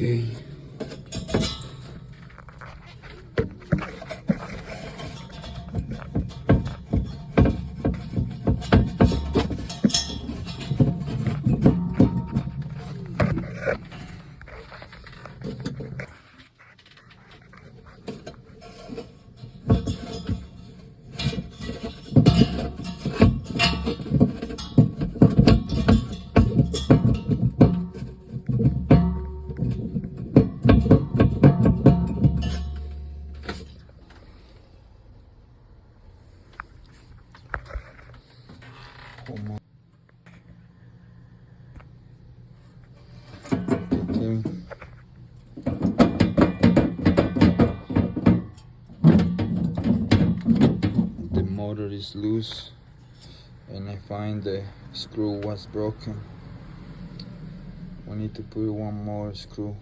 Okay. Okay. The motor is loose and I find the screw was broken. We need to put one more screw.